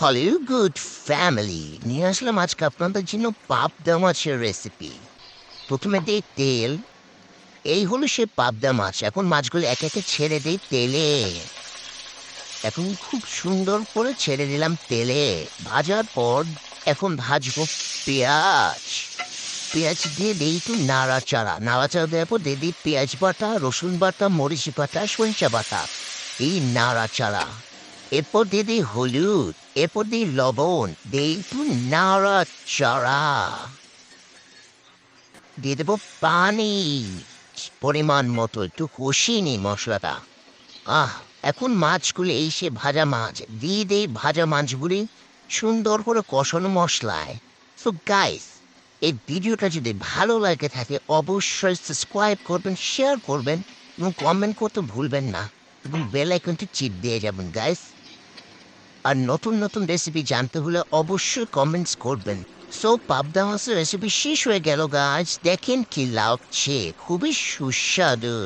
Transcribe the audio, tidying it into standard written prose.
Hello good family, নিয়ে আসলাম আজকে আপনাদের জন্য পাবদা মাছের রেসিপি। প্রথমে দিই তেল। এই হলো সে পাবদা মাছ। এখন মাছগুলো একে একে ছেড়ে দিই তেলে। এখন খুব সুন্দর করে ছেড়ে দিলাম তেলে। ভাজার পর এখন ভাজবো পেঁয়াজ। পেঁয়াজ দিয়ে দিই একটু নাড়াচাড়া। নাড়াচাড়া দেওয়ার পর দিয়ে দিই পেঁয়াজ বাটা, রসুন বাটা, মরিচ বাটা, সরিষা বাটা। এই নাড়াচাড়া। এরপর দিয়ে দিই হলুদ, এরপর দিই লবণ, দিয়ে একটু নাড়াচাড়া। দিয়ে দেবো পানি পরিমাণ মতো, একটু কষিয়ে নিই মশলাটা। আহ এখন মাছগুলি, এই সে ভাজা মাছ, দিয়ে দেই ভাজা মাছগুলি সুন্দর করে কষানো মশলায়। সো গাইস, এই ভিডিওটা যদি ভালো লাগে থাকে অবশ্যই সাবস্ক্রাইব করবেন, শেয়ার করবেন এবং কমেন্ট করতে ভুলবেন না, এবং বেল আইকনটি চিপ দিয়ে যাবেন গাইস। আর নতুন নতুন রেসিপি জানতে হলে অবশ্যই কমেন্টস করবেন। সো পাবদা মাছের রেসিপি শেষ হয়ে গেল গাইস, দেখেন কি লাগছে, খুবই সুস্বাদু।